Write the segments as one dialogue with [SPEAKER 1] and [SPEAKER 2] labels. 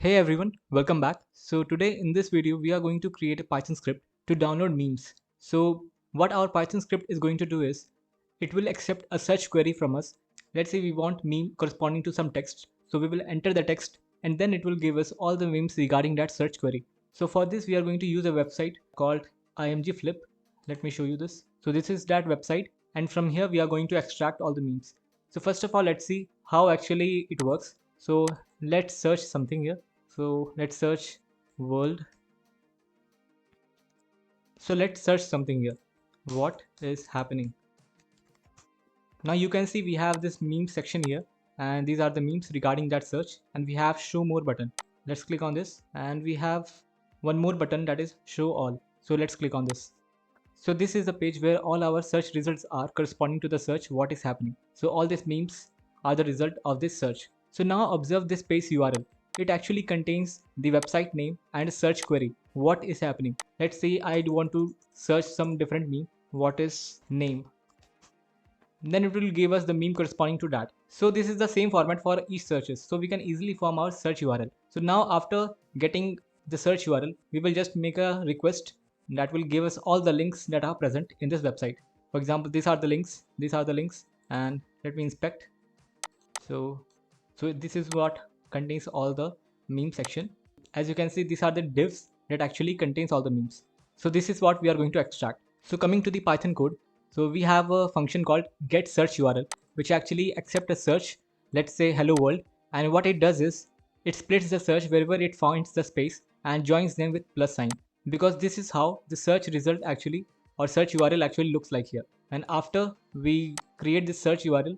[SPEAKER 1] Hey everyone, welcome back. So today in this video we are going to create a Python script to download memes. So what our Python script is going to do is it will accept a search query from us. Let's say we want meme corresponding to some text. So we will enter the text and then it will give us all the memes regarding that search query. So for this we are going to use a website called imgflip. Let me show you this. So this is that website and from here we are going to extract all the memes. So first of all let's see how actually it works. So let's search something here. So let's search world. So let's search something here. What is happening? Now you can see we have this meme section here and these are the memes regarding that search and we have show more button. Let's click on this and we have one more button that is show all. So let's click on this. So this is the page where all our search results are corresponding to the search what is happening. So all these memes are the result of this search. So now observe this page URL. It actually contains the website name and a search query. What is happening? Let's say I want to search some different meme. What is name? Then it will give us the meme corresponding to that. So this is the same format for each searches. So we can easily form our search URL. So now after getting the search URL, we will just make a request that will give us all the links that are present in this website. For example, these are the links, and let me inspect. So this is what contains all the meme section. As you can see, these are the divs that actually contains all the memes. So this is what we are going to extract. So coming to the Python code, so we have a function called get search URL, which actually accepts a search, let's say hello world, and what it does is it splits the search wherever it finds the space and joins them with plus sign, because this is how the search result actually or search URL actually looks like here. And after we create this search URL,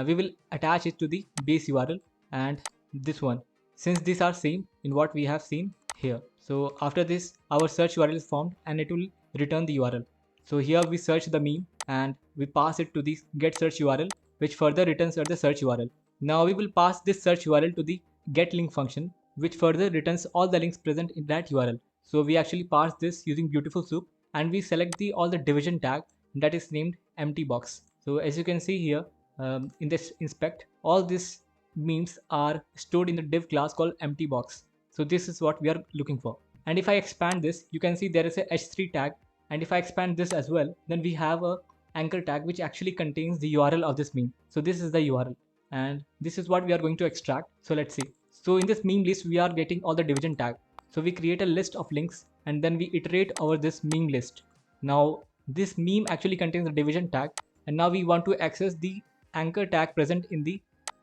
[SPEAKER 1] we will attach it to the base URL and this one, since these are same in what we have seen here. So after this our search URL is formed and it will return the URL. So here we search the meme and we pass it to the get search URL, which further returns the search URL. Now we will pass this search URL to the get link function, which further returns all the links present in that URL. So we actually pass this using beautiful soup and we select the all the division tag that is named empty box. So as you can see here, in this inspect, all these memes are stored in the div class called empty box. So this is what we are looking for. And if I expand this, you can see there is a h3 tag, and if I expand this as well, then we have a anchor tag which actually contains the URL of this meme. So this is the URL and this is what we are going to extract. So let's see. So in this meme list we are getting all the division tag. So we create a list of links and then we iterate over this meme list. Now this meme actually contains the division tag and now we want to access the anchor tag present in the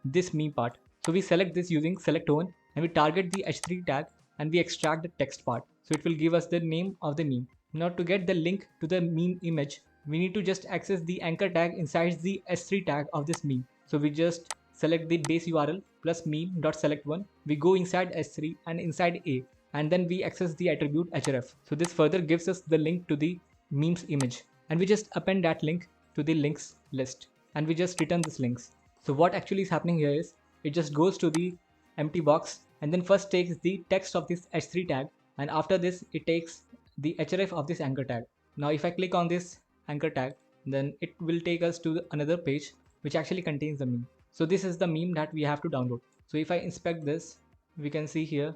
[SPEAKER 1] this meme part. So we select this using select one and we target the h3 tag and we extract the text part. So it will give us the name of the meme. Now to get the link to the meme image, we need to just access the anchor tag inside the s3 tag of this meme. So we just select the base URL plus meme.select1. We go inside s3 and inside a, and then we access the attribute href. So this further gives us the link to the meme's image, and we just append that link to the links list and we just return this links. So what actually is happening here is it just goes to the empty box and then first takes the text of this h3 tag, and after this it takes the href of this anchor tag. Now if I click on this anchor tag, then it will take us to another page which actually contains the meme. So this is the meme that we have to download. So if I inspect this, we can see here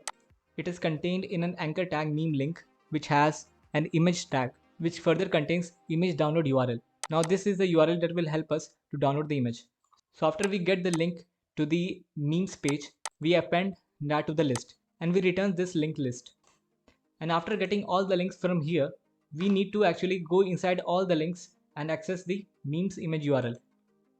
[SPEAKER 1] it is contained in an anchor tag meme link which has an image tag which further contains image download URL. Now this is the URL that will help us to download the image. So after we get the link to the memes page, we append that to the list and we return this linked list. And after getting all the links from here, we need to actually go inside all the links and access the memes image URL.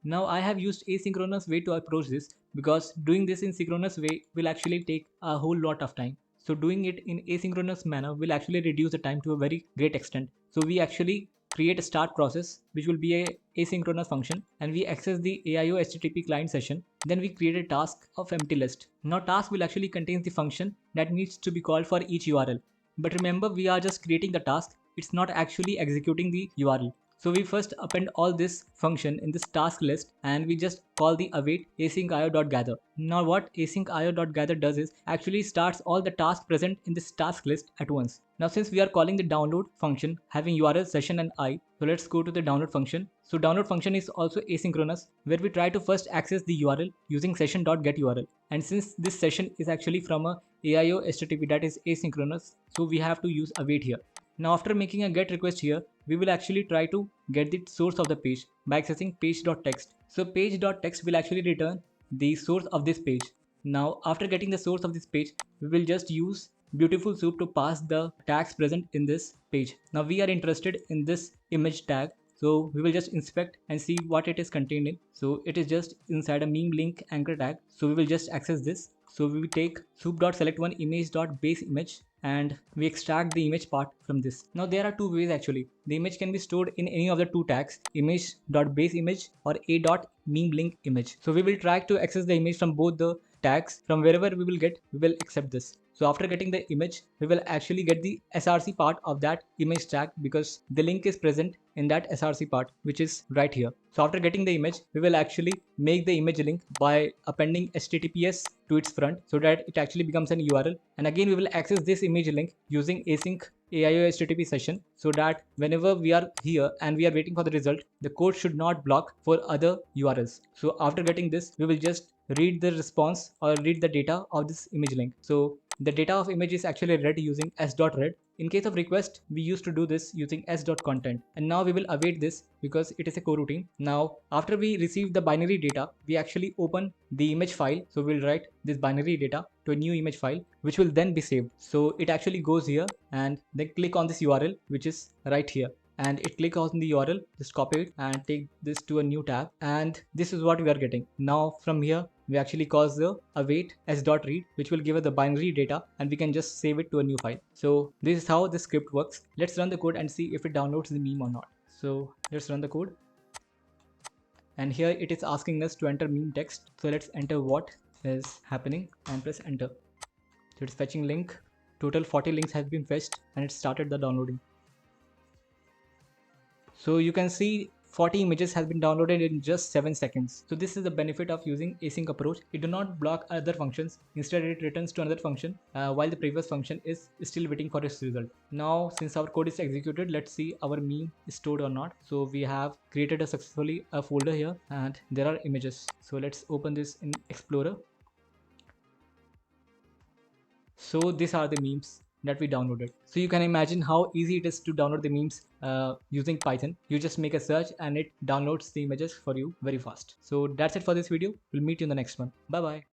[SPEAKER 1] Now I have used asynchronous way to approach this because doing this in synchronous way will actually take a whole lot of time. So doing it in asynchronous manner will actually reduce the time to a very great extent. So we actually create a start process which will be a asynchronous function and we access the AIO HTTP client session. Then we create a task of empty list. Now task will actually contain the function that needs to be called for each URL. But remember, we are just creating the task. It's not actually executing the URL. So we first append all this function in this task list and we just call the await async.io.gather. Now what async.io.gather does is actually starts all the tasks present in this task list at once. Now since we are calling the download function having URL session and I, so let's go to the download function. So download function is also asynchronous where we try to first access the URL using session.getURL. And since this session is actually from a AIO HTTP, that is asynchronous. So we have to use await here. Now after making a get request here, we will actually try to get the source of the page by accessing page.text. So page.text will actually return the source of this page. Now after getting the source of this page, we will just use beautiful soup to pass the tags present in this page. Now we are interested in this image tag, so we will just inspect and see what it is contained in. So it is just inside a meme link anchor tag. So we will just access this. So we will take soup.select one image.base image and we extract the image part from this. Now there are two ways actually. The image can be stored in any of the two tags, image.base image or a.meme link image. So we will try to access the image from both the tags. From wherever we will get, we will accept this. So after getting the image, we will actually get the src part of that image tag because the link is present in that src part, which is right here. So after getting the image, we will actually make the image link by appending https to its front so that it actually becomes an URL. And again, we will access this image link using async AIO HTTP session so that whenever we are here and we are waiting for the result, the code should not block for other URLs. So after getting this, we will just read the response or read the data of this image link. So the data of image is actually read using s.read. In case of request, we used to do this using s.content, and now we will await this because it is a coroutine. Now after we receive the binary data, we actually open the image file. So we'll write this binary data to a new image file which will then be saved. So it actually goes here and then click on this URL which is right here, and it click on the URL, just copy it and take this to a new tab, and this is what we are getting. Now from here we actually call the await s.read, which will give us the binary data, and we can just save it to a new file. So this is how the script works. Let's run the code and see if it downloads the meme or not. So let's run the code, and here it is asking us to enter meme text. So let's enter what is happening and press enter. So it's fetching link. Total 40 links has been fetched and it started the downloading. So you can see 40 images has been downloaded in just 7 seconds. So this is the benefit of using async approach. It do not block other functions. Instead it returns to another function while the previous function is still waiting for its result. Now since our code is executed, let's see our meme is stored or not. So we have created successfully a folder here and there are images. So let's open this in Explorer. So these are the memes that we downloaded. So you can imagine how easy it is to download the memes using Python. You just make a search and it downloads the images for you very fast. So that's it for this video. We'll meet you in the next one. Bye bye.